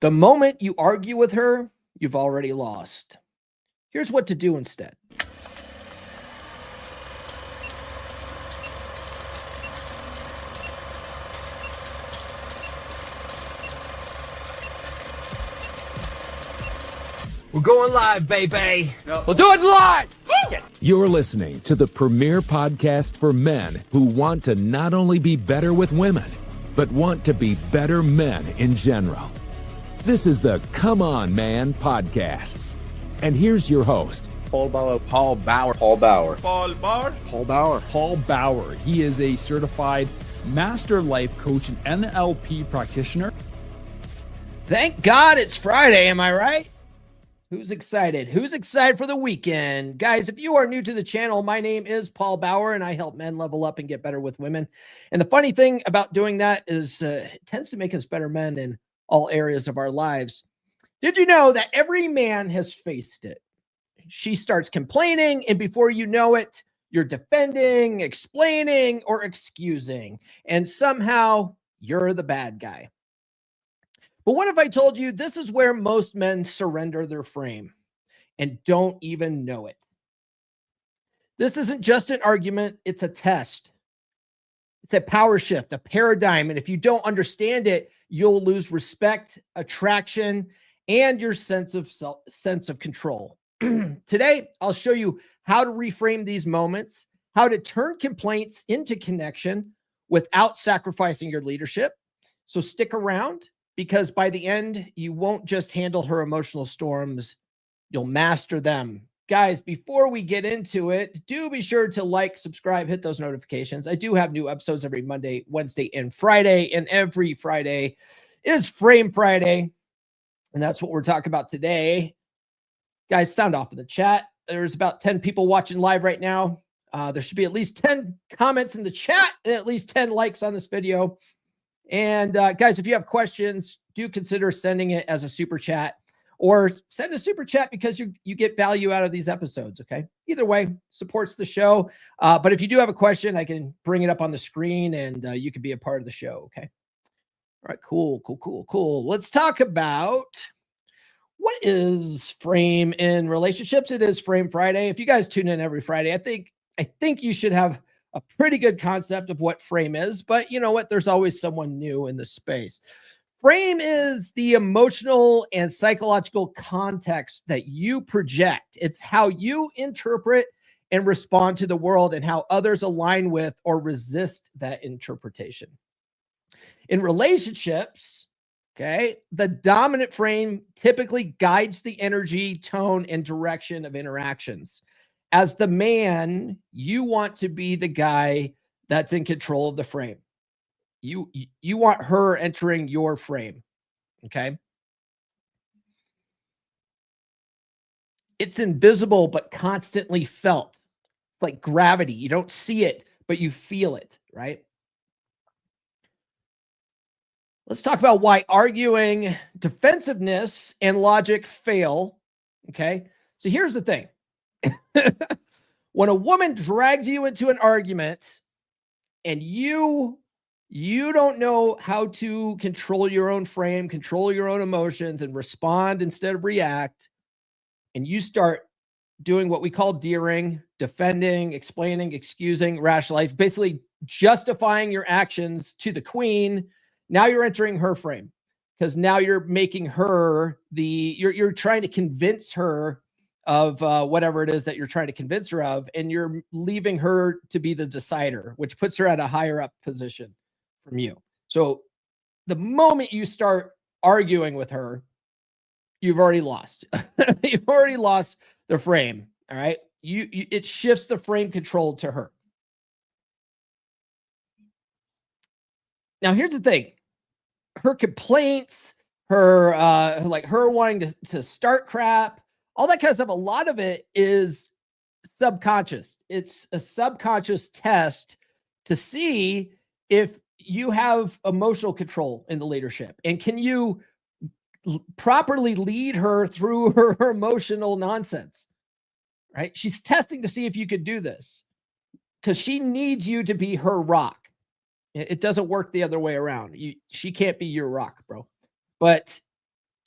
The moment you argue with her, you've already lost. Here's what to do instead. We're going live, baby. We'll do it live. You're listening to the premier podcast for men who want to not only be better with women, but want to be better men in general. This is the Come On Man podcast. And here's your host, Paul Bauer. Paul Bauer. Paul Bauer. Paul Bauer. Paul Bauer. Paul Bauer. He is a certified master life coach and NLP practitioner. Thank God it's Friday, am I right? Who's excited? Who's excited for the weekend? Guys, if you are new to the channel, my name is Paul Bauer, and I help men level up and get better with women. And the funny thing about doing that is it tends to make us better men in all areas of our lives. Did you know that every man has faced it? She starts complaining, and before you know it, you're defending, explaining, or excusing. And somehow you're the bad guy. But what if I told you this is where most men surrender their frame and don't even know it? This isn't just an argument, it's a test. It's a power shift, a paradigm. And if you don't understand it, you'll lose respect, attraction, and your sense of control. Today, I'll show you how to reframe these moments, how to turn complaints into connection without sacrificing your leadership. So stick around, because by the end, you won't just handle her emotional storms, you'll master them. Guys, before we get into it, do be sure to like, subscribe, hit those notifications. I do have new episodes every Monday, Wednesday, and Friday, and every Friday is Frame Friday, and that's what we're talking about today. Guys, sound off in the chat. There's about 10 people watching live right now. There should be at least 10 comments in the chat and at least 10 likes on this video. And guys, if you have questions, do consider sending it as a super chat, or send a super chat because you get value out of these episodes, okay? Either way, supports the show. But if you do have a question, I can bring it up on the screen and you can be a part of the show, okay? All right, cool. Let's talk about what is frame in relationships. It is Frame Friday. If you guys tune in every Friday, I think you should have a pretty good concept of what frame is, but you know what? There's always someone new in the space. Frame is the emotional and psychological context that you project. It's how you interpret and respond to the world and how others align with or resist that interpretation. In relationships, okay, the dominant frame typically guides the energy, tone, and direction of interactions. As the man, you want to be the guy that's in control of the frame. You want her entering your frame, okay? It's invisible but constantly felt. It's like gravity. You don't see it, but you feel it, right? Let's talk about why arguing, defensiveness, and logic fail, okay? So here's the thing. When a woman drags you into an argument and you don't know how to control your own frame, control your own emotions, and respond instead of react, and you start doing what we call deering, defending, explaining, excusing, rationalizing, basically justifying your actions to the queen, now you're entering her frame, because now you're making her you're trying to convince her of whatever it is that you're trying to convince her of, and you're leaving her to be the decider, which puts her at a higher up position from you. So the moment you start arguing with her, you've already lost. You've already lost the frame, all right? It shifts the frame control to her. Now, here's the thing. Her complaints, her wanting to start crap, all that kind of stuff, a lot of it is subconscious. It's a subconscious test to see if you have emotional control in the leadership, and can you properly lead her through her emotional nonsense, right? She's testing to see if you could do this, because she needs you to be her rock. It doesn't work the other way around. She can't be your rock, bro. But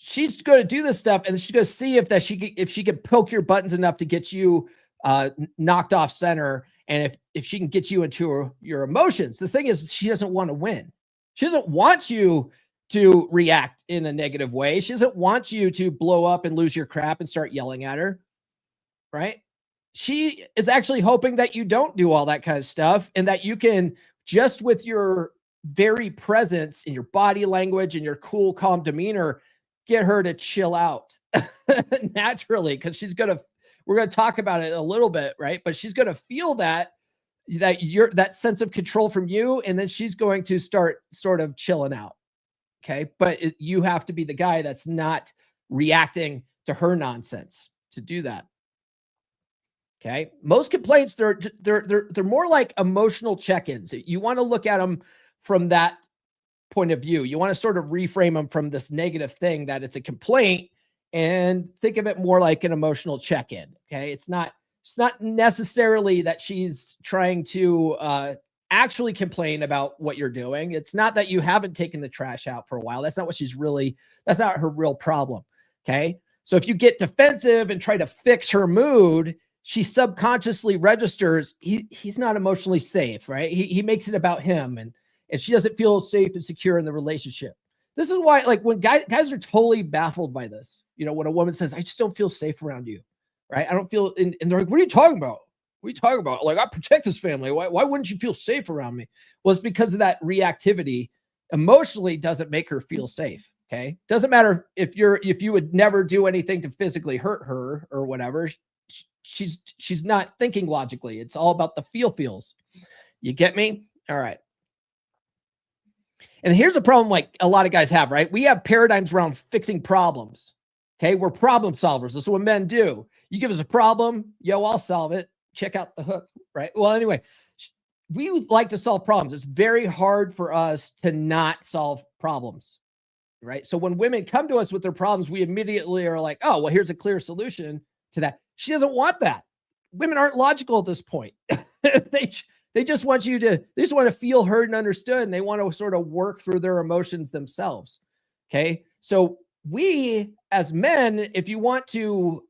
she's going to do this stuff, and she's going to see if she can poke your buttons enough to get you knocked off center, and if she can get you into your emotions. The thing is, she doesn't want to win. She doesn't want you to react in a negative way. She doesn't want you to blow up and lose your crap and start yelling at her, right? She is actually hoping that you don't do all that kind of stuff, and that you can, just with your very presence in your body language and your cool, calm demeanor, get her to chill out naturally. Because we're going to talk about it a little bit, right? But she's going to feel that sense of control from you, and then she's going to start sort of chilling out. Okay. But you have to be the guy that's not reacting to her nonsense to do that. Okay. Most complaints, they're more like emotional check-ins. You want to look at them from that point of view. You want to sort of reframe them from this negative thing that it's a complaint, and think of it more like an emotional check-in. Okay. It's not necessarily that she's trying to actually complain about what you're doing. It's not that you haven't taken the trash out for a while. That's not her real problem. Okay. So if you get defensive and try to fix her mood, she subconsciously registers he's not emotionally safe, right? He makes it about him, and she doesn't feel safe and secure in the relationship. This is why, like, when guys are totally baffled by this, when a woman says, I just don't feel safe around you, right? I don't feel, and they're like, what are you talking about? What are you talking about? Like, I protect this family. Why wouldn't you feel safe around me? Well, it's because of that reactivity. Emotionally doesn't make her feel safe. Okay. Doesn't matter if you would never do anything to physically hurt her or whatever. She's not thinking logically. It's all about the feels. You get me? All right. And here's a problem like a lot of guys have, right? We have paradigms around fixing problems. Okay. We're problem solvers. That's what men do. You give us a problem. I'll solve it. Check out the hook, right? Well, anyway, we like to solve problems. It's very hard for us to not solve problems, right? So when women come to us with their problems, we immediately are like, oh, well, here's a clear solution to that. She doesn't want that. Women aren't logical at this point. They just want to feel heard and understood, and they want to sort of work through their emotions themselves. Okay. So we, as men, if you want to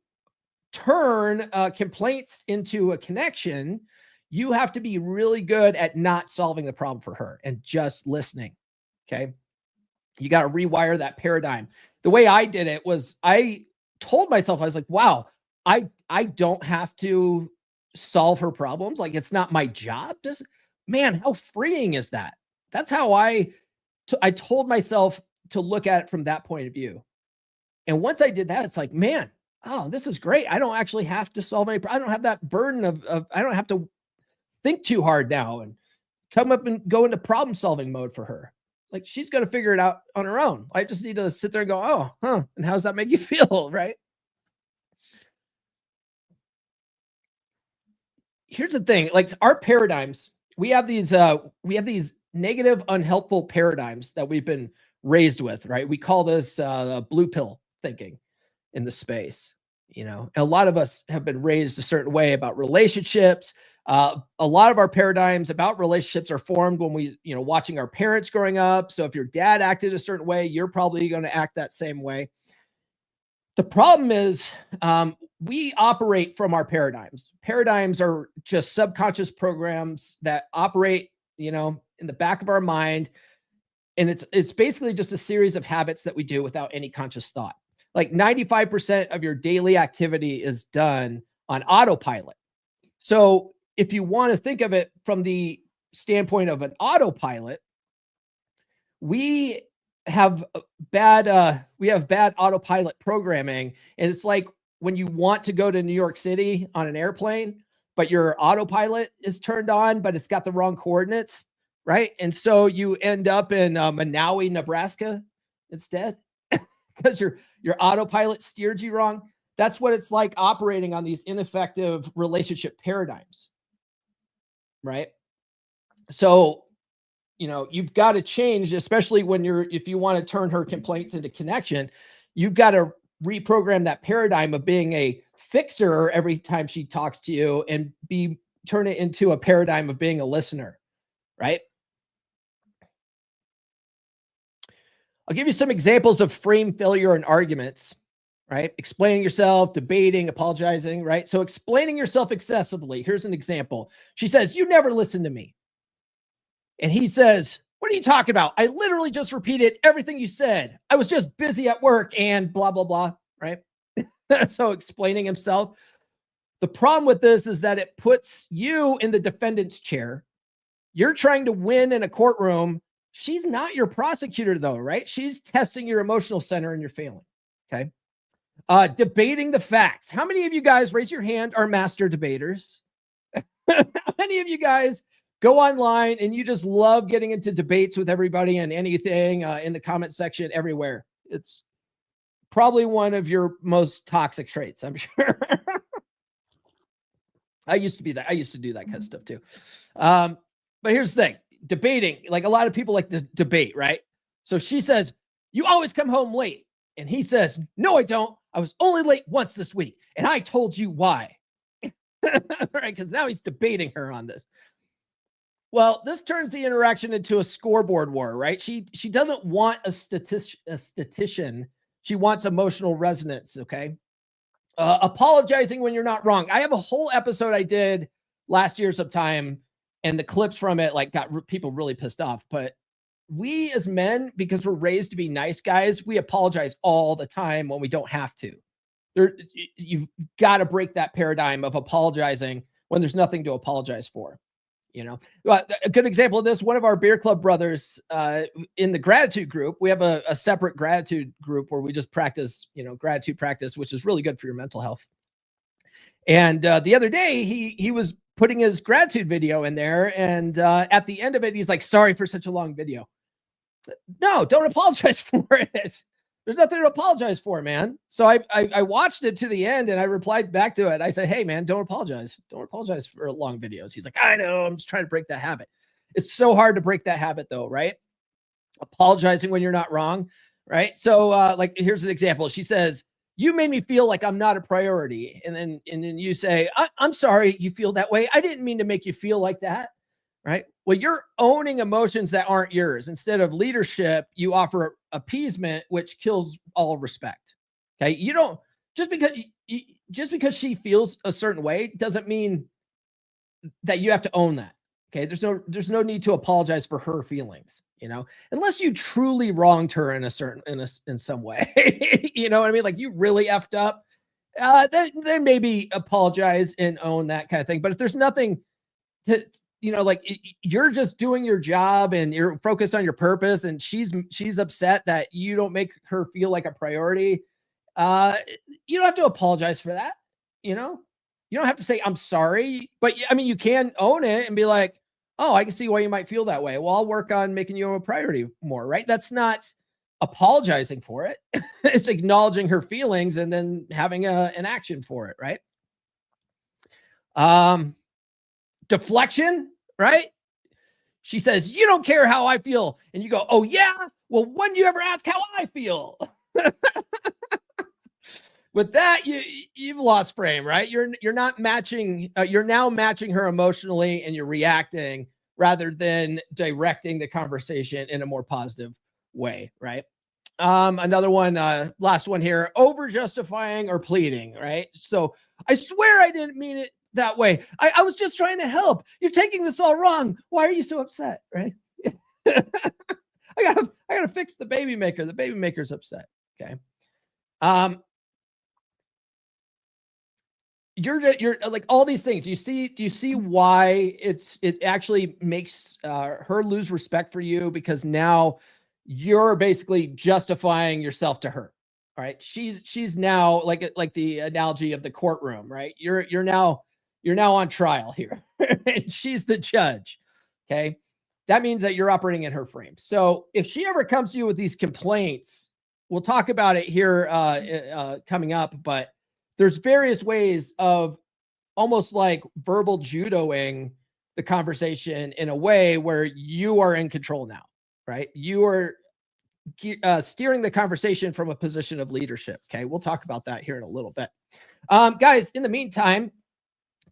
turn complaints into a connection, you have to be really good at not solving the problem for her and just listening. Okay. You got to rewire that paradigm. The way I did it was I told myself, I was like, wow, I don't have to solve her problems. Like, it's not my job. Man, how freeing is that? That's how I told myself to look at it from that point of view. And once I did that, it's like, man, oh, this is great. I don't actually have to solve any. I don't have that burden of I don't have to think too hard now and come up and go into problem solving mode for her. Like, she's going to figure it out on her own. I just need to sit there and go, oh, huh. And how does that make you feel? Right. Here's the thing. Like, our paradigms, we have these negative, unhelpful paradigms that we've been raised with, right? We call this blue pill thinking in the space. A lot of us have been raised a certain way about relationships. A lot of our paradigms about relationships are formed when we, watching our parents growing up. So if your dad acted a certain way, you're probably going to act that same way. The problem is we operate from our paradigms. Paradigms are just subconscious programs that operate, in the back of our mind. And it's basically just a series of habits that we do without any conscious thought. Like 95% of your daily activity is done on autopilot. So if you want to think of it from the standpoint of an autopilot, we have bad autopilot programming. And it's like when you want to go to New York City on an airplane, but your autopilot is turned on, but it's got the wrong coordinates, right? And so you end up in Manawi, Nebraska instead because your autopilot steered you wrong. That's what it's like operating on these ineffective relationship paradigms, right? So, you've got to change, especially if you want to turn her complaints into connection, you've got to reprogram that paradigm of being a fixer every time she talks to you and turn it into a paradigm of being a listener, right? I'll give you some examples of frame failure in arguments, right? Explaining yourself, debating, apologizing, right? So explaining yourself excessively. Here's an example. She says, "You never listen to me." And he says, "What are you talking about? I literally just repeated everything you said. I was just busy at work and blah, blah, blah," right? So explaining himself. The problem with this is that it puts you in the defendant's chair. You're trying to win in a courtroom. She's not your prosecutor, though, right? She's testing your emotional center and you're failing. Okay. Debating the facts. How many of you guys, raise your hand, are master debaters? How many of you guys go online and you just love getting into debates with everybody and anything in the comment section everywhere? It's probably one of your most toxic traits, I'm sure. I used to be that. I used to do that kind of stuff too. But here's the thing. Debating, like a lot of people like to debate, right? So she says, "You always come home late." And he says, "No, I don't. I was only late once this week. And I told you why." Right? Because now he's debating her on this. Well, this turns the interaction into a scoreboard war, right? She doesn't want a statistician. She wants emotional resonance, okay? Apologizing when you're not wrong. I have a whole episode I did last year sometime, and the clips from it like got people really pissed off. But we as men, because we're raised to be nice guys, we apologize all the time when we don't have to. You've got to break that paradigm of apologizing when there's nothing to apologize for. You know, a good example of this, one of our beer club brothers in the gratitude group, we have a separate gratitude group where we just practice, gratitude practice, which is really good for your mental health. And the other day he was putting his gratitude video in there. And at the end of it, he's like, "Sorry for such a long video." No, don't apologize for it. There's nothing to apologize for, man. So I watched it to the end and I replied back to it. I said, "Hey, man, don't apologize. Don't apologize for long videos." He's like, "I know. I'm just trying to break that habit." It's so hard to break that habit, though, right? Apologizing when you're not wrong, right? So, like, here's an example. She says, "You made me feel like I'm not a priority." And then you say, I'm sorry you feel that way. I didn't mean to make you feel like that." Right? Well, you're owning emotions that aren't yours. Instead of leadership, you offer appeasement, which kills all respect. Okay. You don't, just because she feels a certain way doesn't mean that you have to own that. Okay. There's no need to apologize for her feelings, unless you truly wronged her in some way. You know what I mean? Like, you really effed up. Then maybe apologize and own that kind of thing. But if there's nothing to, like, you're just doing your job and you're focused on your purpose, and she's upset that you don't make her feel like a priority. You don't have to apologize for that. You don't have to say, "I'm sorry," but I mean, you can own it and be like, "Oh, I can see why you might feel that way. Well, I'll work on making you a priority more," right? That's not apologizing for it. It's acknowledging her feelings and then having an action for it, right? Deflection, right? She says, "You don't care how I feel." And you go, "Oh yeah? Well, when do you ever ask how I feel?" With that, you've lost frame, right? You're not matching, you're now matching her emotionally, and you're reacting rather than directing the conversation in a more positive way, right? Another one, last one here, over justifying or pleading, right? So, "I swear I didn't mean it that way. I was just trying to help. You're taking this all wrong. Why are you so upset?" Right? I gotta fix the baby maker. The baby maker's upset. Okay. You're like, all these things. Do you see why it actually makes her lose respect for you? Because now you're basically justifying yourself to her. All right. She's now like the analogy of the courtroom, right? You're now on trial here. And she's the judge. Okay. That means that you're operating in her frame. So if she ever comes to you with these complaints, we'll talk about it here coming up, but there's various ways of almost like verbal judoing the conversation in a way where you are in control now, right? You are steering the conversation from a position of leadership. Okay. We'll talk about that here in a little bit. Guys, in the meantime,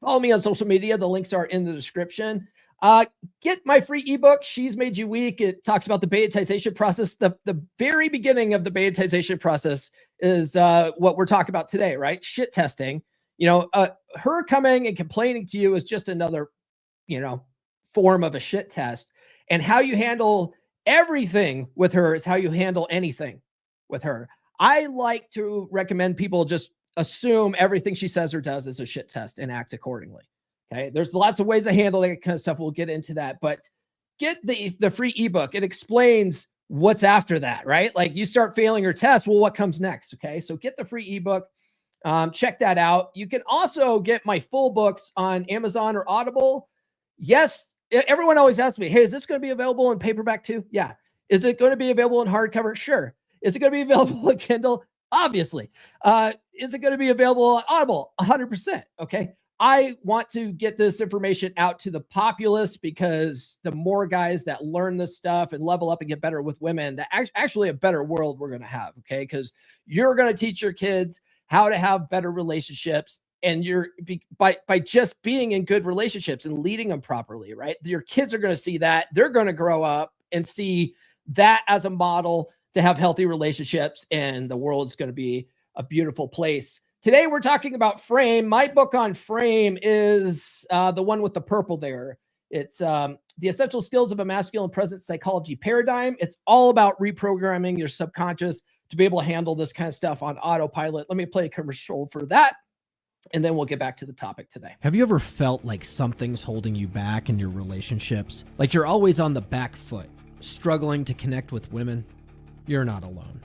follow me on social media. The links are in the description. Get my free ebook, She's Made You Weak. It talks about the betaization process. The very beginning of the betaization process is what we're talking about today, right? Shit testing. Her coming and complaining to you is just another, form of a shit test. And how you handle everything with her is how you handle anything with her. I like to recommend people just assume everything she says or does is a shit test and act accordingly. Okay. There's lots of ways to handle that kind of stuff. We'll get into that, but get the free ebook. It explains what's after that, right? Like you start failing your test. Well, what comes next? Okay. So get the free ebook. Check that out. You can also get my full books on Amazon or Audible. Yes. Everyone always asks me, hey, is this going to be available in paperback too? Yeah. Is it going to be available in hardcover? Sure. Is it going to be available in Kindle? Obviously. Is it going to be available on Audible? 100%. Okay. I want to get this information out to the populace because the more guys that learn this stuff and level up and get better with women, that actually a better world we're going to have. Okay. Because you're going to teach your kids how to have better relationships, and by just being in good relationships and leading them properly, right? Your kids are going to see that. They're going to grow up and see that as a model to have healthy relationships, and the world's going to be a beautiful place. Today, we're talking about Frame. My book on Frame is the one with the purple there. It's The Essential Skills of a Masculine Presence Psychology Paradigm. It's all about reprogramming your subconscious to be able to handle this kind of stuff on autopilot. Let me play a commercial for that, and then we'll get back to the topic today. Have you ever felt like something's holding you back in your relationships? Like you're always on the back foot, struggling to connect with women? You're not alone.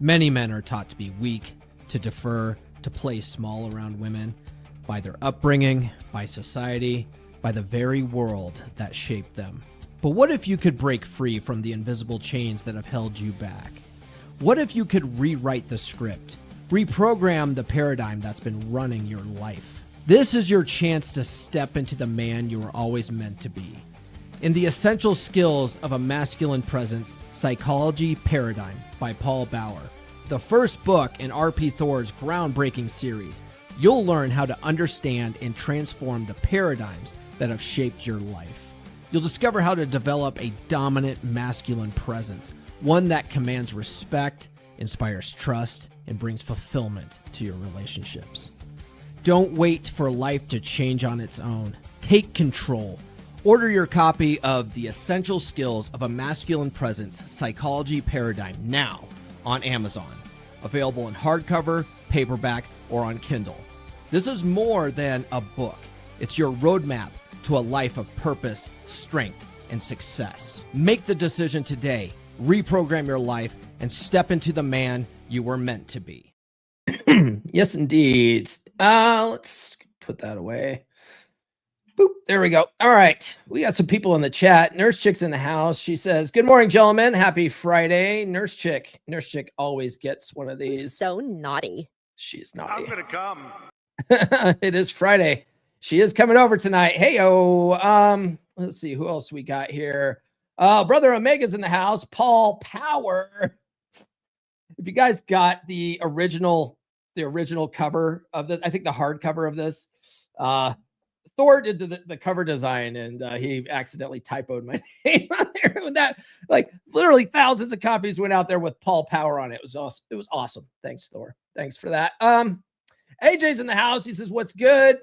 Many men are taught to be weak, to defer, to play small around women by their upbringing, by society, by the very world that shaped them. But what if you could break free from the invisible chains that have held you back? What if you could rewrite the script, reprogram the paradigm that's been running your life? This is your chance to step into the man you were always meant to be. In The Essential Skills of a Masculine Presence Psychology Paradigm by Paul Bauer, the first book in R.P. Thor's groundbreaking series, you'll learn how to understand and transform the paradigms that have shaped your life. You'll discover how to develop a dominant masculine presence, one that commands respect, inspires trust, and brings fulfillment to your relationships. Don't wait for life to change on its own. Take control. Order your copy of The Essential Skills of a Masculine Presence Psychology Paradigm now on Amazon. Available in hardcover, paperback, or on Kindle. This is more than a book. It's your roadmap to a life of purpose, strength, and success. Make the decision today. Reprogram your life and step into the man you were meant to be. Yes, indeed. Let's put that away. Boop. There we go. All right. We got some people in the chat. Nurse Chick's in the house. She says, good morning, gentlemen. Happy Friday. Nurse Chick. Nurse Chick always gets one of these. So naughty. She's naughty. I'm going to come. It is Friday. She is coming over tonight. Hey-o. Let's see who else we got here. Brother Omega's in the house. Paul Power. If you guys got the original cover of this, I think the hardcover of this, Thor did the cover design, and he accidentally typoed my name on there. With that, like literally thousands of copies went out there with Paul Power on it. It was awesome. It was awesome. Thanks, Thor. Thanks for that. AJ's in the house. He says, "What's good?"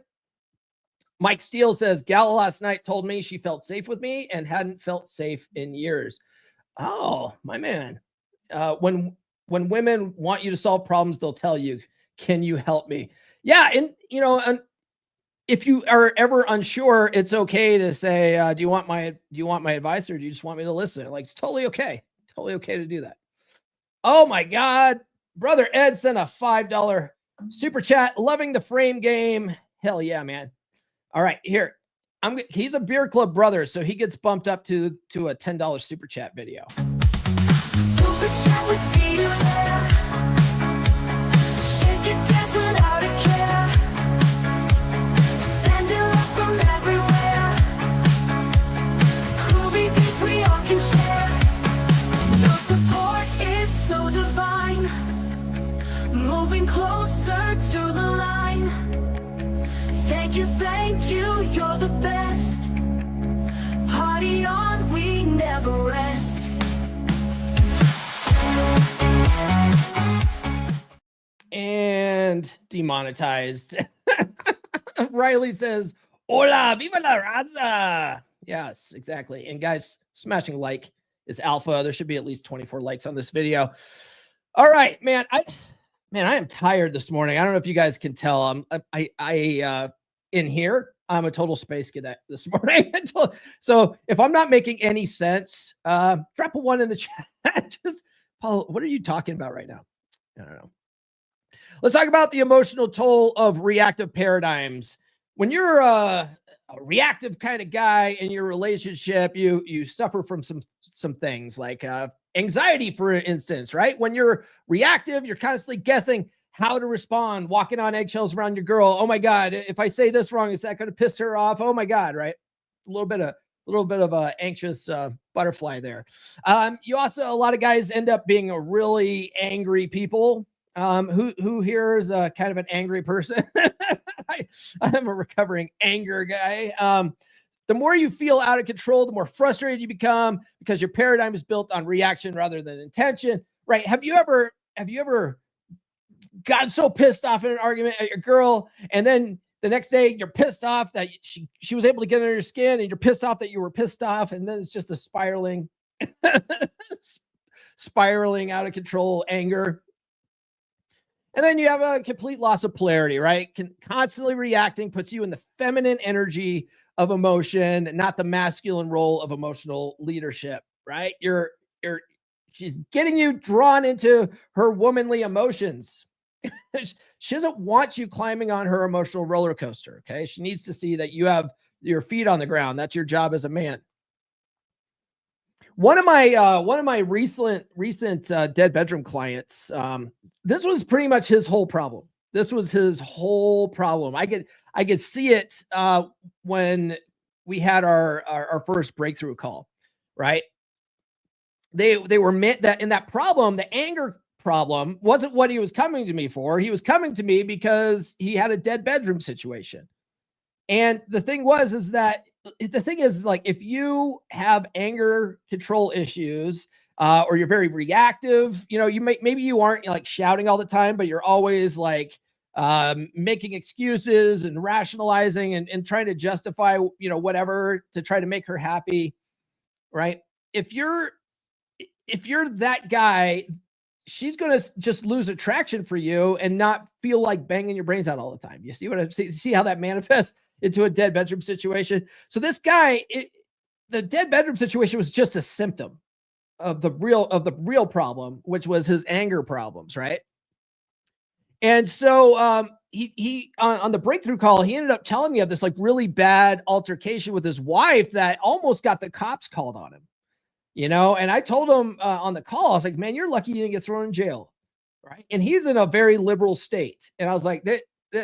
Mike Steele says, "Gal last night told me she felt safe with me and hadn't felt safe in years." Oh, my man. When women want you to solve problems, they'll tell you, "Can you help me?" Yeah, and if you are ever unsure, it's okay to say, do you want my advice, or do you just want me to listen? Like, it's totally okay. Totally okay to do that. Oh my God. Brother Ed sent a $5 super chat. Loving the Frame game. Hell yeah, man. All right, here. He's a Beer Club brother, so he gets bumped up to a $10 super chat video. Super chat with see you there. Shake it, dance without a care. Send it love from everywhere. Groovy beats we all can share. Your support is so divine. Moving closer to the line. Thank you, you're the best. never rest. And demonetized. Riley says, "Hola, viva la raza." Yes, exactly. And guys, smashing like is alpha. There should be at least 24 likes on this video. All right, man. I am tired this morning. I don't know if you guys can tell. In here, I'm a total space cadet this morning. So if I'm not making any sense, drop a 1 in the chat. Just, Paul, what are you talking about right now? I don't know. Let's talk about the emotional toll of reactive paradigms. When you're a reactive kind of guy in your relationship, you suffer from some things like anxiety, for instance, right? When you're reactive, you're constantly guessing how to respond, walking on eggshells around your girl. Oh my God, if I say this wrong, is that going to piss her off? Oh my God, right? A little bit of a anxious butterfly there. You also, a lot of guys end up being a really angry people. Who here is a kind of an angry person? I'm a recovering anger guy. The more you feel out of control, the more frustrated you become because your paradigm is built on reaction rather than intention, right? Have you ever gotten so pissed off in an argument at your girl, and then the next day you're pissed off that she was able to get under your skin, and you're pissed off that you were pissed off, and then it's just a spiraling out of control anger. And then you have a complete loss of polarity, right? Constantly reacting puts you in the feminine energy of emotion, not the masculine role of emotional leadership, right? She's getting you drawn into her womanly emotions. She doesn't want you climbing on her emotional roller coaster, okay? She needs to see that you have your feet on the ground. That's your job as a man. One of my recent dead bedroom clients, this was pretty much his whole problem. This was his whole problem. I could see it when we had our first breakthrough call, right? They were meant that in that problem, the anger problem wasn't what he was coming to me for. He was coming to me because he had a dead bedroom situation. And the thing is like, if you have anger control issues, or you're very reactive, maybe you aren't like shouting all the time, but you're always like making excuses and rationalizing and trying to justify, whatever to try to make her happy, right? If you're that guy, she's going to just lose attraction for you and not feel like banging your brains out all the time. You see what I see how that manifests into a dead bedroom situation. So this guy, the dead bedroom situation was just a symptom of the real problem, which was his anger problems, right? And so he on the breakthrough call, he ended up telling me of this like really bad altercation with his wife that almost got the cops called on him. And I told him on the call, I was like, man, you're lucky you didn't get thrown in jail, right? And he's in a very liberal state. And I was like, that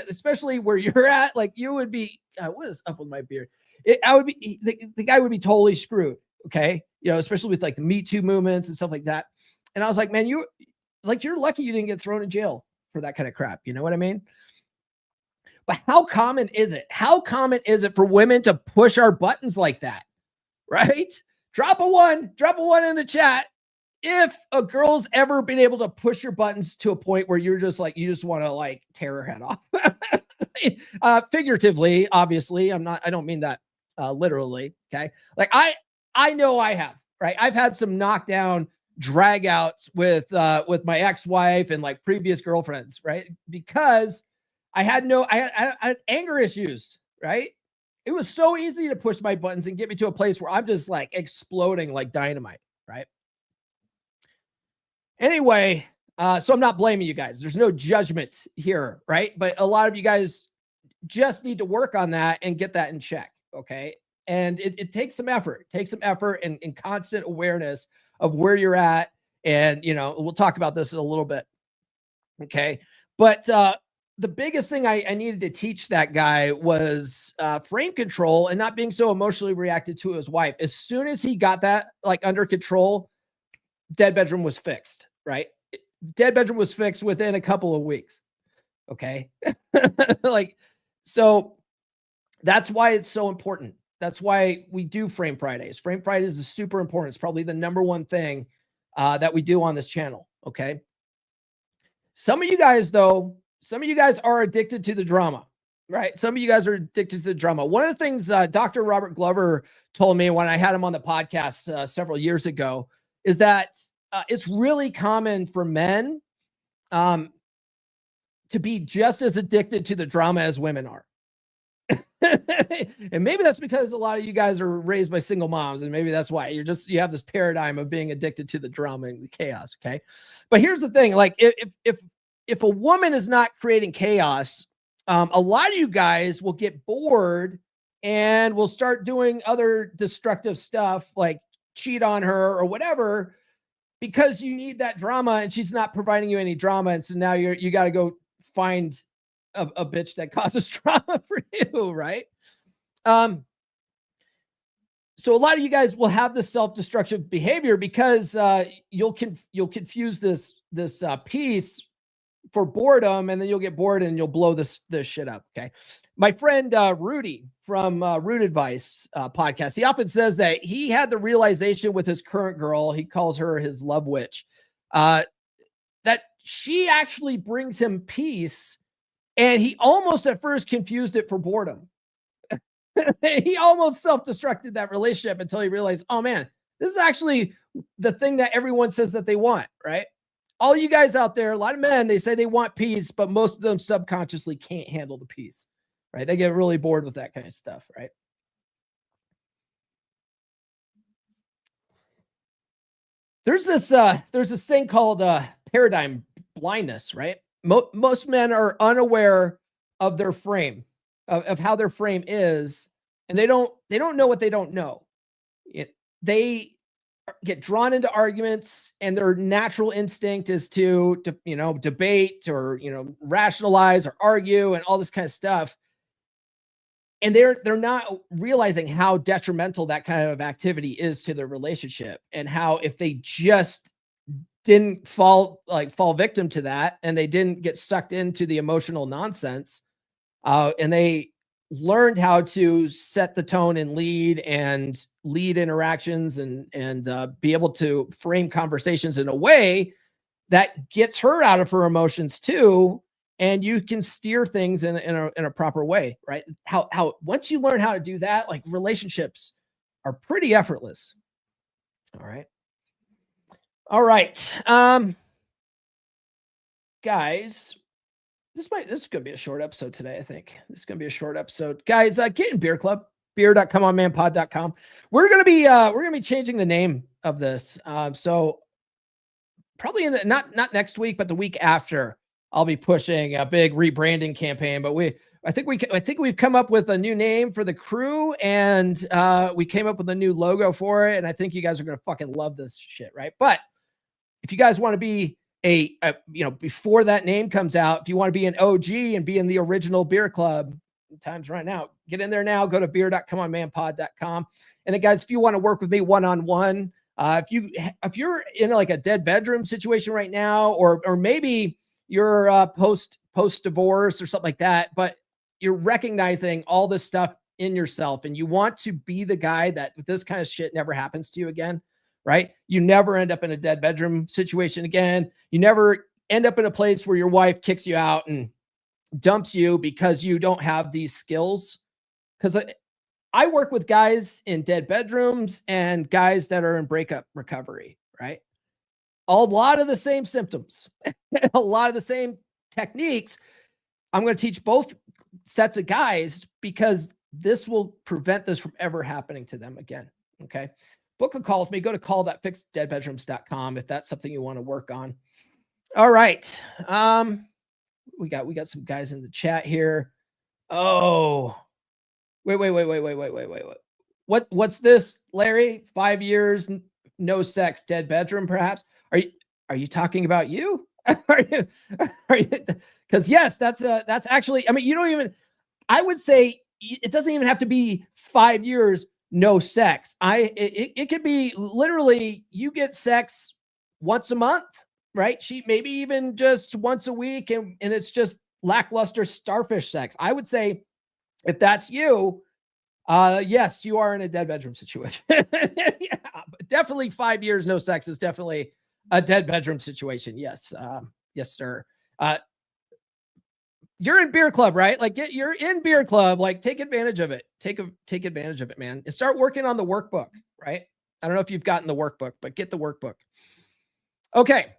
especially where you're at, like you would be, what is up with my beard? The guy would be totally screwed, okay? Especially with like the Me Too movements and stuff like that. And I was like, man, you're lucky you didn't get thrown in jail for that kind of crap. You know what I mean? But how common is it? How common is it for women to push our buttons like that, right? Drop a one in the chat if a girl's ever been able to push your buttons to a point where you're just like, you just want to like tear her head off. Figuratively, obviously, I don't mean that literally. Okay. Like I know I have, right? I've had some knockdown drag outs with my ex-wife and like previous girlfriends, right? Because I had anger issues, right? It was so easy to push my buttons and get me to a place where I'm just like exploding like dynamite, right? Anyway, so I'm not blaming you guys. There's no judgment here, right? But a lot of you guys just need to work on that and get that in check, okay? And it takes some effort. It takes some effort and constant awareness of where you're at. And, we'll talk about this in a little bit, okay? But the biggest thing I needed to teach that guy was frame control and not being so emotionally reacted to his wife. As soon as he got that like under control, dead bedroom was fixed, right? Dead bedroom was fixed within a couple of weeks. Okay. So that's why it's so important. That's why we do Frame Fridays. Frame Fridays is super important. It's probably the number one thing that we do on this channel. Okay. Some of you guys, though, are addicted to the drama, right? Some of you guys are addicted to the drama. One of the things Dr. Robert Glover told me when I had him on the podcast several years ago is that it's really common for men to be just as addicted to the drama as women are. And maybe that's because a lot of you guys are raised by single moms, and maybe that's why you have this paradigm of being addicted to the drama and the chaos. Okay. But here's the thing, like if a woman is not creating chaos, a lot of you guys will get bored and will start doing other destructive stuff like cheat on her or whatever, because you need that drama and she's not providing you any drama. And so now you got to go find a bitch that causes drama for you, right? So a lot of you guys will have this self-destructive behavior because you'll confuse this peace for boredom, and then you'll get bored and you'll blow this shit up. Okay. My friend Rudy from Root Advice podcast, he often says that he had the realization with his current girl, he calls her his love witch, that she actually brings him peace. And he almost at first confused it for boredom. He almost self-destructed that relationship until he realized, oh man, this is actually the thing that everyone says that they want, right? All you guys out there, a lot of men, they say they want peace, but most of them subconsciously can't handle the peace, right? They get really bored with that kind of stuff, right? There's this thing called paradigm blindness, right? Most men are unaware of their frame, of how their frame is, and they don't know what they don't know. They get drawn into arguments, and their natural instinct is to debate or rationalize or argue and all this kind of stuff. And they're not realizing how detrimental that kind of activity is to their relationship, and how if they just didn't fall victim to that, and they didn't get sucked into the emotional nonsense, and they learned how to set the tone and lead interactions and be able to frame conversations in a way that gets her out of her emotions too, and you can steer things in a proper way, right? How once you learn how to do that, like, relationships are pretty effortless. All right. Guys, this is going to be a short episode today. I think this is going to be a short episode. Guys, get in Beer Club, beer.comeonmanpod.com. We're going to be changing the name of this. So probably in the, not next week, but the week after, I'll be pushing a big rebranding campaign, but I think we've come up with a new name for the crew, and we came up with a new logo for it. And I think you guys are going to fucking love this shit. Right. But if you guys want to be before that name comes out, if you want to be an OG and be in the original Beer Club, time's running out. Get in there now. Go to beer.comeonmanpod.com. And then, guys, if you want to work with me one-on-one, if you're in like a dead bedroom situation right now, or maybe you're post divorce or something like that, but you're recognizing all this stuff in yourself, and you want to be the guy that this kind of shit never happens to you again. Right? You never end up in a dead bedroom situation again. You never end up in a place where your wife kicks you out and dumps you because you don't have these skills. Because I work with guys in dead bedrooms and guys that are in breakup recovery, right? A lot of the same symptoms, a lot of the same techniques. I'm going to teach both sets of guys because this will prevent this from ever happening to them again. Okay. Book a call with me. Go to call.fixeddeadbedrooms.com if that's something you want to work on. All right. We got some guys in the chat here. Oh, wait. What's this, Larry? 5 years, no sex, dead bedroom, perhaps? Are you talking about you? Are you? Because yes, that's actually, I mean, you don't even, I would say it doesn't even have to be 5 years. No sex. It could be literally you get sex once a month, right? Maybe even just once a week, and it's just lackluster starfish sex. I would say if that's you, Yes, you are in a dead bedroom situation. Yeah, definitely 5 years no sex is definitely a dead bedroom situation. Yes, yes, sir. You're in beer club, right? Like you're in beer club. Like take advantage of it. Take advantage of it, man. And start working on the workbook, right? I don't know if you've gotten the workbook, but get the workbook. Okay.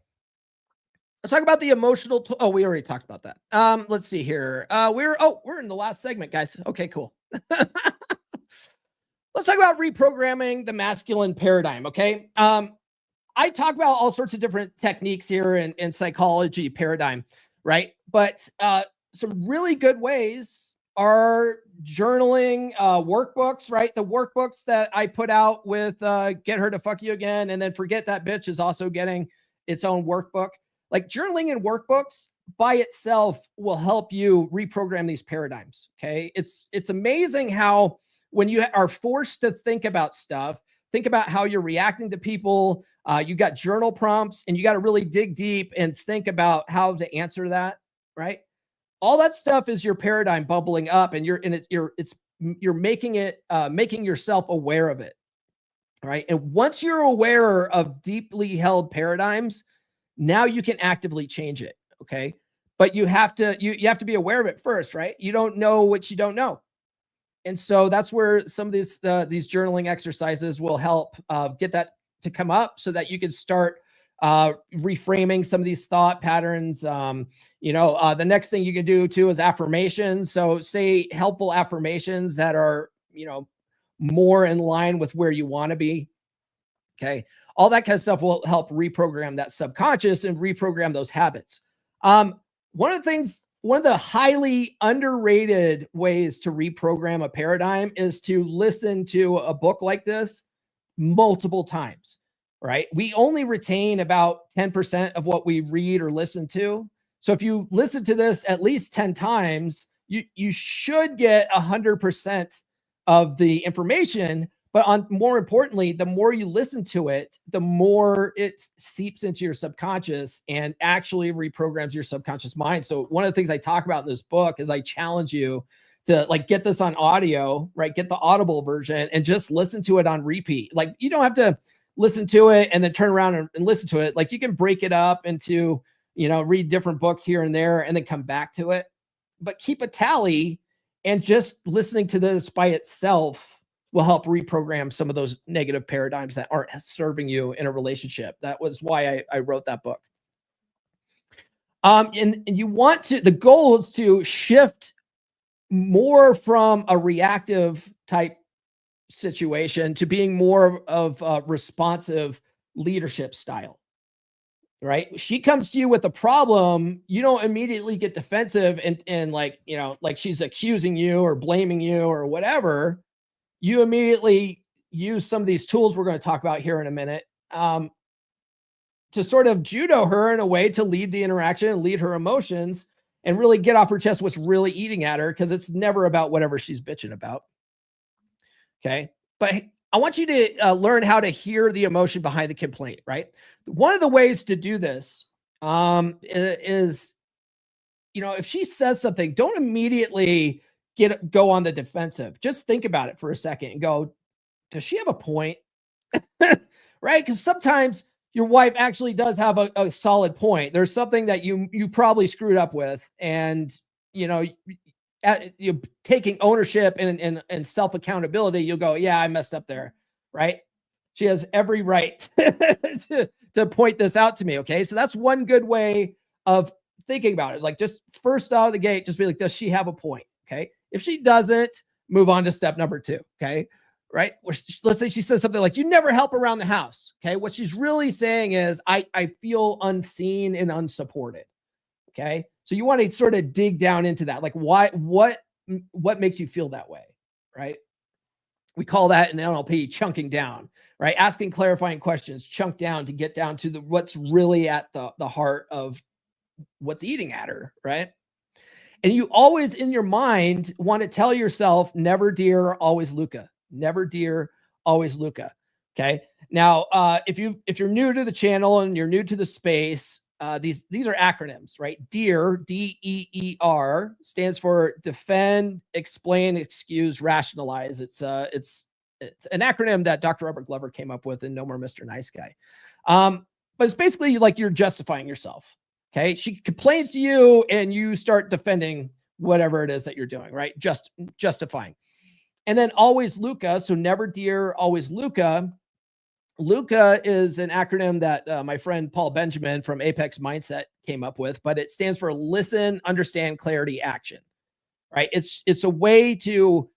Let's talk about the emotional. Oh, we already talked about that. Let's see here. We're in the last segment, guys. Okay, cool. Let's talk about reprogramming the masculine paradigm. Okay. I talk about all sorts of different techniques here in psychology paradigm, right? But some really good ways are journaling, workbooks, right? The workbooks that I put out with Get Her to Fuck You Again, and then Forget That Bitch is also getting its own workbook. Like journaling and workbooks by itself will help you reprogram these paradigms. Okay. It's amazing how when you are forced to think about stuff, think about how you're reacting to people, you got journal prompts and you got to really dig deep and think about how to answer that, right? All that stuff is your paradigm bubbling up and you're making yourself aware of it, right? And once you're aware of deeply held paradigms, now you can actively change it, okay? But you have to be aware of it first, right? You don't know what you don't know. And so that's where some of these journaling exercises will help get that to come up so that you can start reframing some of these thought patterns. The next thing you can do too is affirmations. So say helpful affirmations that are, more in line with where you want to be. Okay. All that kind of stuff will help reprogram that subconscious and reprogram those habits. One of the highly underrated ways to reprogram a paradigm is to listen to a book like this multiple times, right? We only retain about 10% of what we read or listen to. So if you listen to this at least 10 times, you should get 100% of the information. But more importantly, the more you listen to it, the more it seeps into your subconscious and actually reprograms your subconscious mind. So one of the things I talk about in this book is I challenge you to get this on audio, right? Get the Audible version and just listen to it on repeat. Like you don't have to listen to it and then turn around and listen to it. Like you can break it up into, read different books here and there and then come back to it. But keep a tally, and just listening to this by itself will help reprogram some of those negative paradigms that aren't serving you in a relationship. That was why I wrote that book. And you want to, the goal is to shift more from a reactive type situation to being more of a responsive leadership style, right? She comes to you with a problem. You don't immediately get defensive and like she's accusing you or blaming you or whatever. You immediately use some of these tools we're going to talk about here in a minute to sort of judo her in a way to lead the interaction and lead her emotions and really get off her chest what's really eating at her, because it's never about whatever she's bitching about. Okay. But I want you to learn how to hear the emotion behind the complaint, right? One of the ways to do this is, if she says something, don't immediately go on the defensive. Just think about it for a second and go, does she have a point? Right? Because sometimes your wife actually does have a solid point. There's something that you probably screwed up with, and you're taking ownership and self accountability. You'll go, yeah, I messed up there, right? She has every right to point this out to me. Okay, so that's one good way of thinking about it. Like just first out of the gate, just be like, does she have a point? Okay. If she doesn't, move on to step number 2. Okay. Right. Let's say she says something like, you never help around the house. Okay. What she's really saying is, I feel unseen and unsupported. Okay. So you want to sort of dig down into that. Like what makes you feel that way? Right. We call that in NLP chunking down, right? Asking clarifying questions, chunk down to get down to what's really at the heart of what's eating at her. Right. And you always in your mind want to tell yourself, never dear, always Luca. Never dear, always Luca. Okay. Now, if you're new to the channel and you're new to the space, these are acronyms, right? DEAR, DEER, stands for defend, explain, excuse, rationalize. It's an acronym that Dr. Robert Glover came up with in No More Mr. Nice Guy. But it's basically like you're justifying yourself. Okay. She complains to you and you start defending whatever it is that you're doing, right? Just justifying. And then always Luca. So never DEAR, always Luca. Luca is an acronym that my friend Paul Benjamin from Apex Mindset came up with, but it stands for listen, understand, clarity, action, right? It's a way to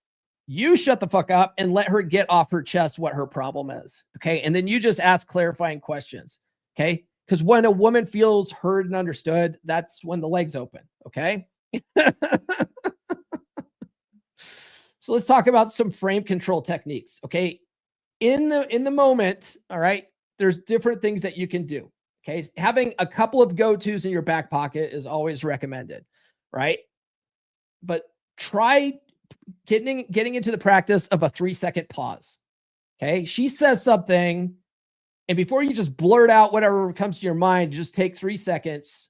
you shut the fuck up and let her get off her chest what her problem is. Okay. And then you just ask clarifying questions. Okay. Because when a woman feels heard and understood, that's when the legs open. Okay. So let's talk about some frame control techniques. Okay. In the moment, all right, there's different things that you can do. Okay. Having a couple of go-tos in your back pocket is always recommended, right? But try getting into the practice of a 3-second pause. Okay. She says something, and before you just blurt out whatever comes to your mind, just take 3 seconds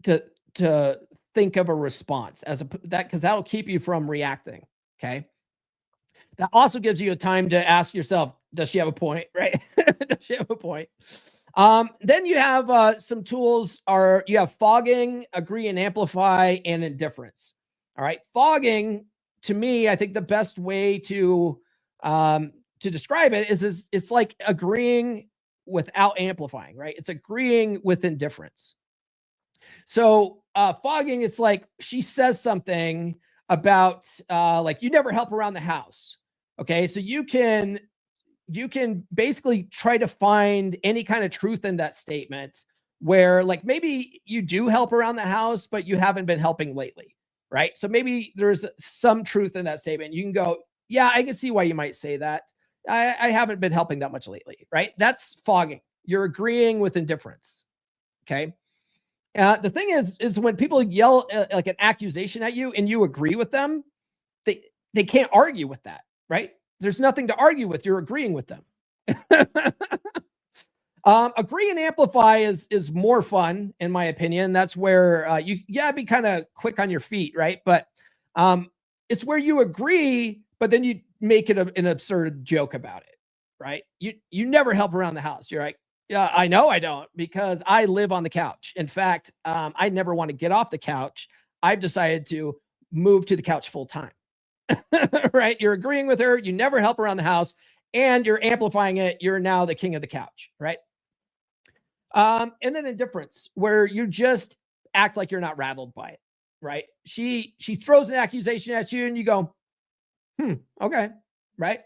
to think of a response because that'll keep you from reacting. Okay. That also gives you a time to ask yourself, does she have a point? Right? Does she have a point? Then you have some tools you have fogging, agree and amplify, and indifference. All right. Fogging, to me, I think the best way to describe it is it's like agreeing without amplifying, right? It's agreeing with indifference. So fogging, it's like she says something about like you never help around the house. Okay. So you can basically try to find any kind of truth in that statement where like maybe you do help around the house, but you haven't been helping lately. Right. So maybe there's some truth in that statement. You can go, yeah, I can see why you might say that. I haven't been helping that much lately. Right. That's fogging. You're agreeing with indifference. Okay. The thing is when people yell like an accusation at you and you agree with them, they can't argue with that. Right. There's nothing to argue with. You're agreeing with them. Agree and amplify is more fun, in my opinion. That's where you gotta be kind of quick on your feet, right? But it's where you agree, but then you make it an absurd joke about it, right? You never help around the house. You're like, yeah, I know I don't because I live on the couch. In fact, I never want to get off the couch. I've decided to move to the couch full time. Right? You're agreeing with her. You never help around the house, and you're amplifying it. You're now the king of the couch, right? And then indifference, where you just act like you're not rattled by it, right? She throws an accusation at you, and you go, okay, right?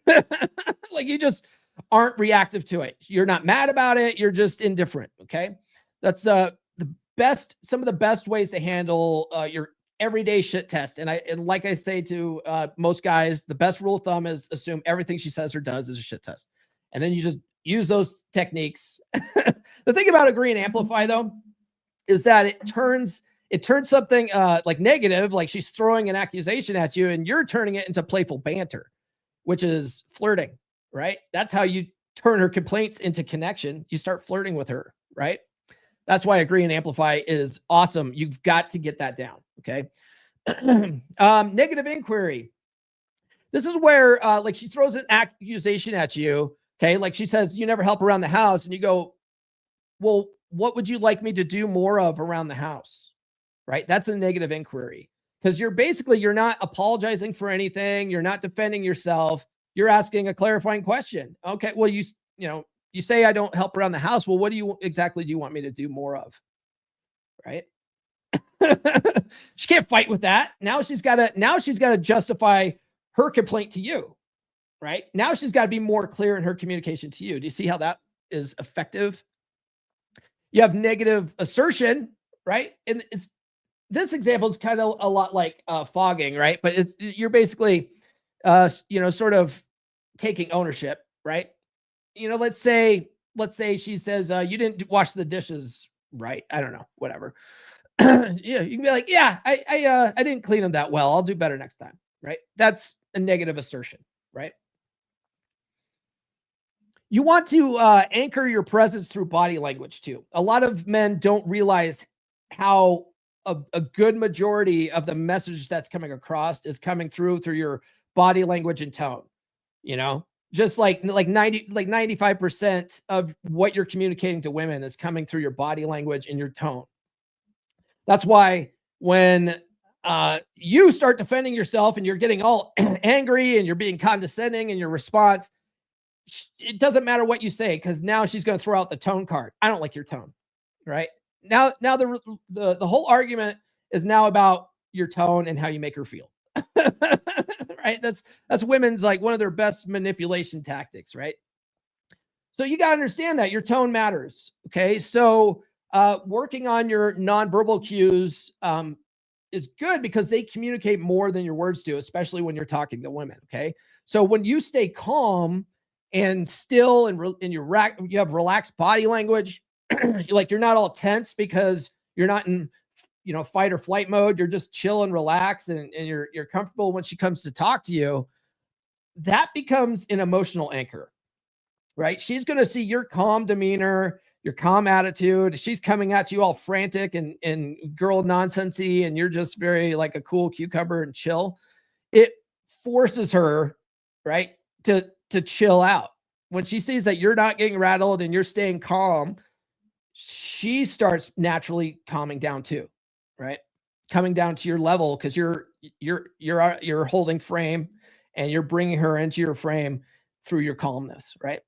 Like you just aren't reactive to it. You're not mad about it. You're just indifferent. Okay, that's some of the best ways to handle your everyday shit test. And like I say to most guys, the best rule of thumb is assume everything she says or does is a shit test. And then you just use those techniques. The thing about agree and amplify though, is that it turns something like negative, like she's throwing an accusation at you and you're turning it into playful banter, which is flirting, right? That's how you turn her complaints into connection. You start flirting with her, right? That's why agree and amplify is awesome. You've got to get that down. Okay. Negative inquiry. This is where like she throws an accusation at you. Okay. Like she says, you never help around the house. And you go, well, what would you like me to do more of around the house? Right. That's a negative inquiry because you're not apologizing for anything. You're not defending yourself. You're asking a clarifying question. Okay. Well, you say I don't help around the house. Well, what exactly do you want me to do more of? Right. She can't fight with that. Now she's got to justify her complaint to you. Right. Now she's got to be more clear in her communication to you. Do you see how that is effective? You have negative assertion, right? And this example is kind of a lot like fogging, right? But you're basically, sort of taking ownership, right? Let's say she says, you didn't wash the dishes right. I don't know, whatever. Yeah, you can be like, yeah, I didn't clean them that well. I'll do better next time, right? That's a negative assertion, right? You want to anchor your presence through body language too. A lot of men don't realize how a good majority of the message that's coming across is coming through your body language and tone. You know, just like 95% of what you're communicating to women is coming through your body language and your tone. That's why when you start defending yourself and you're getting all angry and you're being condescending in your response, it doesn't matter what you say, because now she's going to throw out the tone card. I don't like your tone, right? Now the whole argument is now about your tone and how you make her feel. Right? That's women's, like, one of their best manipulation tactics, right? So you got to understand that your tone matters. Okay. So working on your nonverbal cues is good, because they communicate more than your words do, especially when you're talking to women. Okay. So when you stay calm and still, and you have relaxed body language, like, you're not all tense because you're not in, fight or flight mode. You're just chill and relaxed, and you're comfortable when she comes to talk to you. That becomes an emotional anchor, right? She's going to see your calm demeanor, your calm attitude. She's coming at you all frantic and girl nonsensey, and you're just very like a cool cucumber and chill. It forces her, right, to chill out. When she sees that you're not getting rattled and you're staying calm, she starts naturally calming down too, right? Coming down to your level, because you're holding frame, and you're bringing her into your frame through your calmness, right?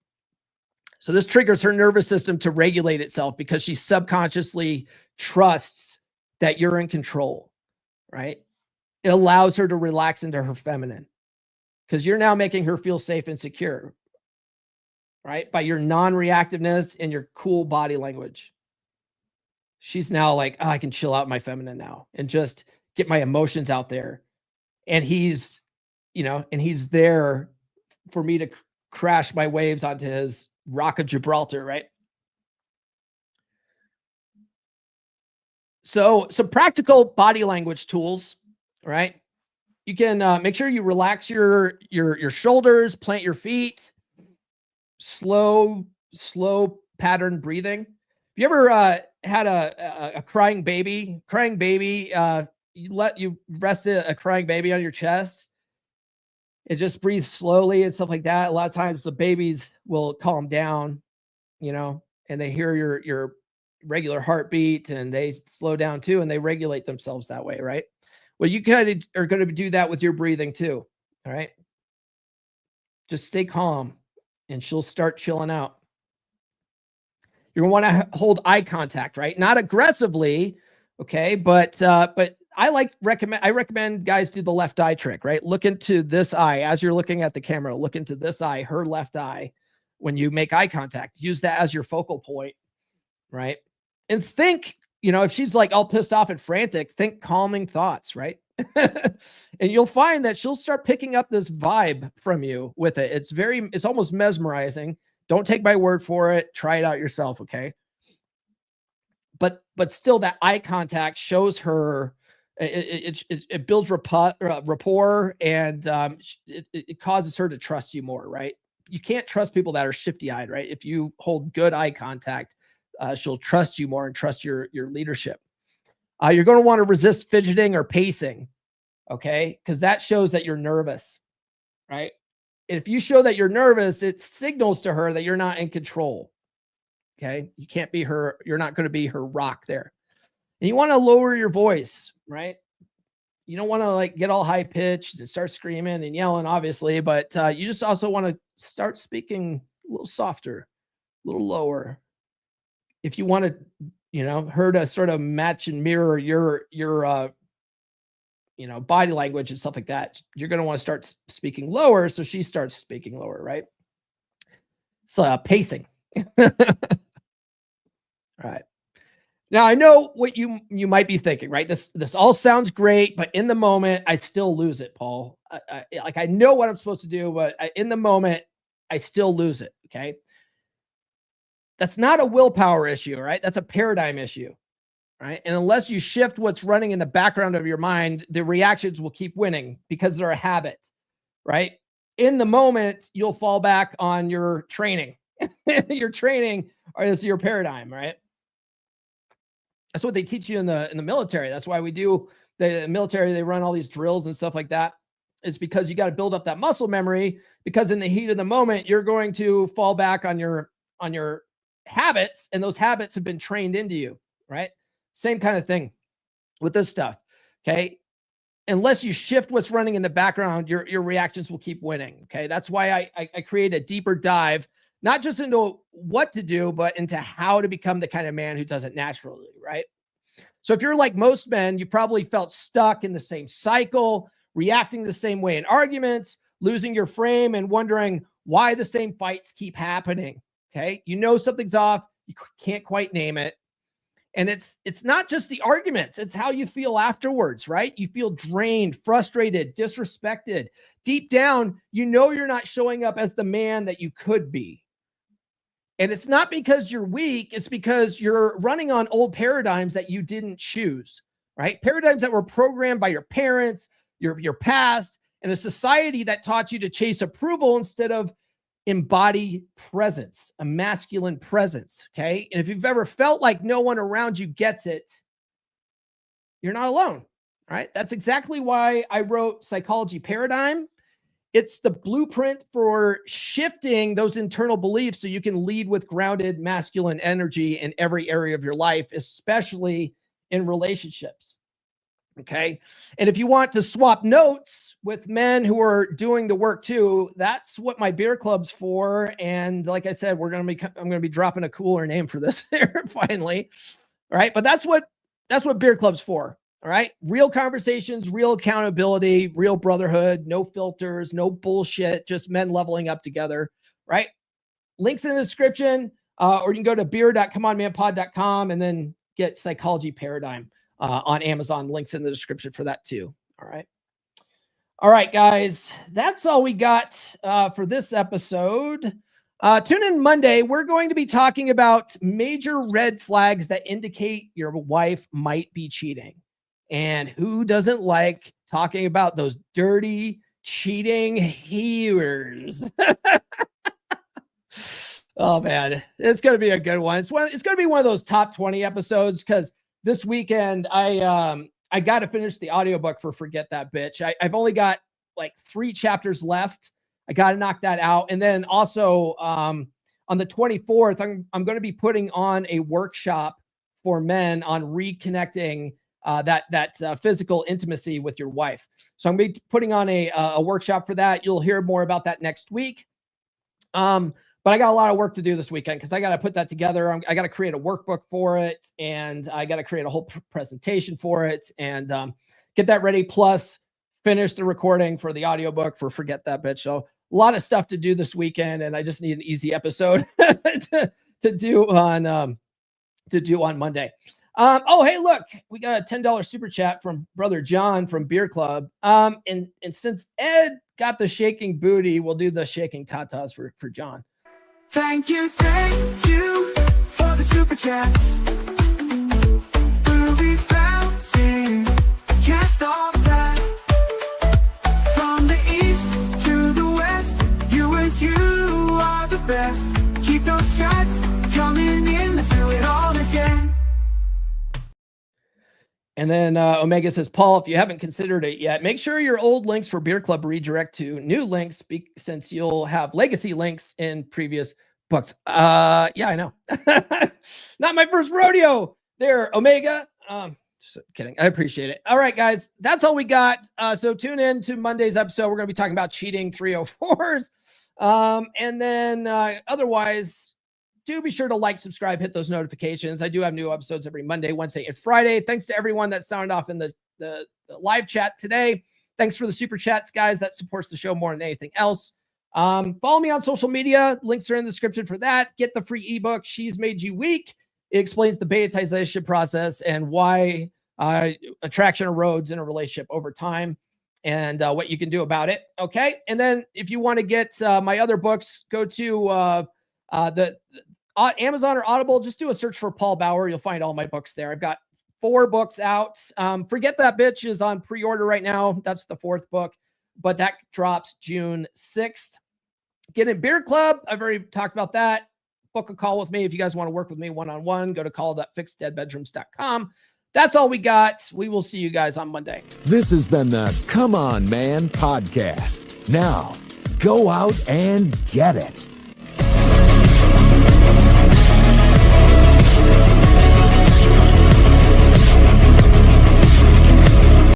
So this triggers her nervous system to regulate itself, because she subconsciously trusts that you're in control, right? It allows her to relax into her feminine, because you're now making her feel safe and secure, right? By your non-reactiveness and your cool body language. She's now like, oh, I can chill out my feminine now and just get my emotions out there. And he's there for me to crash my waves onto his Rock of Gibraltar, right? So some practical body language tools, right? You can make sure you relax your shoulders, plant your feet, slow pattern breathing. Have you ever had a crying baby? You rest a crying baby on your chest. It just breathes slowly and stuff like that. A lot of times the babies will calm down, and they hear your regular heartbeat, and they slow down too, and they regulate themselves that way, right? Well, you kind of are going to do that with your breathing too. All right. Just stay calm, and she'll start chilling out. You're going to want to hold eye contact, right? Not aggressively. Okay. But I recommend guys do the left eye trick, right? Look into this eye as you're looking at the camera. Look into this eye, her left eye, when you make eye contact. Use that as your focal point, right? And think, if she's like all pissed off and frantic, think calming thoughts, right? And you'll find that she'll start picking up this vibe from you with it. It's almost mesmerizing. Don't take my word for it. Try it out yourself, okay? But still, that eye contact shows her. It builds rapport, and it causes her to trust you more, right? You can't trust people that are shifty-eyed, right? If you hold good eye contact, she'll trust you more and trust your leadership. You're going to want to resist fidgeting or pacing, okay? Because that shows that you're nervous, right? If you show that you're nervous, it signals to her that you're not in control, okay? You're not going to be her rock there. And you want to lower your voice, right? You don't want to get all high pitched and start screaming and yelling, obviously, but you just also want to start speaking a little softer, a little lower. If you want to, her to sort of match and mirror your body language and stuff like that, you're going to want to start speaking lower. So she starts speaking lower, right? So pacing. All right. Now, I know what you might be thinking, right? This all sounds great, but in the moment, I still lose it, Paul. I know what I'm supposed to do, but in the moment, I still lose it, okay? That's not a willpower issue, right? That's a paradigm issue, right? And unless you shift what's running in the background of your mind, the reactions will keep winning because they're a habit, right? In the moment, you'll fall back on your training, your training is your paradigm, right? That's what they teach you in the military. That's why we do the military. They run all these drills and stuff like that. It's because you got to build up that muscle memory, because in the heat of the moment, you're going to fall back on your habits, and those habits have been trained into you, right? Same kind of thing with this stuff. Okay. Unless you shift what's running in the background, your reactions will keep winning. Okay. That's why I create a deeper dive, not just into what to do, but into how to become the kind of man who does it naturally, right? So if you're like most men, you probably felt stuck in the same cycle, reacting the same way in arguments, losing your frame, and wondering why the same fights keep happening. Okay. You know something's off. You can't quite name it. And it's not just the arguments, it's how you feel afterwards, right? You feel drained, frustrated, disrespected. Deep down, you know you're not showing up as the man that you could be. And it's not because you're weak, it's because you're running on old paradigms that you didn't choose, right? Paradigms that were programmed by your parents, your past, and a society that taught you to chase approval instead of embody presence, a masculine presence. Okay. And if you've ever felt like no one around you gets it, you're not alone. Right. That's exactly why I wrote Psychology Paradigm. It's the blueprint for shifting those internal beliefs so you can lead with grounded masculine energy in every area of your life, especially in relationships. Okay. And if you want to swap notes with men who are doing the work too, that's what my beer club's for. And like I said, I'm going to be dropping a cooler name for this here finally. All right. But that's what beer club's for. All right. Real conversations, real accountability, real brotherhood, no filters, no bullshit, just men leveling up together. Right. Links in the description, or you can go to beer.comeonmanpod.com and then get Psychology Paradigm on Amazon. Links in the description for that too. All right. All right, guys, that's all we got for this episode. Tune in Monday. We're going to be talking about major red flags that indicate your wife might be cheating. And who doesn't like talking about those dirty, cheating hearers? Oh, man, it's going to be a good one. It's going to be one of those top 20 episodes, because this weekend I got to finish the audiobook for Forget That Bitch. I've only got like 3 chapters left. I got to knock that out. And then also on the 24th, I'm going to be putting on a workshop for men on reconnecting that physical intimacy with your wife. So I'm going to be putting on a workshop for that. You'll hear more about that next week. But I got a lot of work to do this weekend, because I got to put that together. I got to create a workbook for it, and I got to create a whole presentation for it, and get that ready. Plus finish the recording for the audiobook for Forget That Bitch. So a lot of stuff to do this weekend, and I just need an easy episode to do on Monday. Oh, hey, look, we got a $10 super chat from Brother John from Beer Club. And since Ed got the shaking booty, we'll do the shaking tatas for John. Thank you for the super chats. Boobies bouncing, can't stop that. From the east to the west, you are the best. Keep those chats coming in, let's do it all again. And then Omega says, Paul, if you haven't considered it yet, make sure your old links for Beer Club redirect to new links, since you'll have legacy links in previous books. Yeah, I know. Not my first rodeo there, Omega. Just kidding. I appreciate it. All right, guys, that's all we got. So tune in to Monday's episode. We're going to be talking about cheating 304s. And then otherwise, do be sure to like, subscribe, hit those notifications. I do have new episodes every Monday, Wednesday, and Friday. Thanks to everyone that sounded off in the live chat today. Thanks for the super chats, guys. That supports the show more than anything else. Follow me on social media. Links are in the description for that. Get the free ebook, She's Made You Weak. It explains the betaization process and why attraction erodes in a relationship over time, and what you can do about it. Okay. And then if you want to get my other books, go to the Amazon or Audible. Just do a search for Paul Bauer. You'll find all my books there. I've got 4 books out. Forget That Bitch is on pre-order right now. That's the 4th book, but that drops June 6th. Get in Beer Club. I've already talked about that. Book a call with me if you guys want to work with me one-on-one. Go to call.fixdeadbedrooms.com. That's all we got. We will see you guys on Monday. This has been the Come On Man podcast. Now, go out and get it.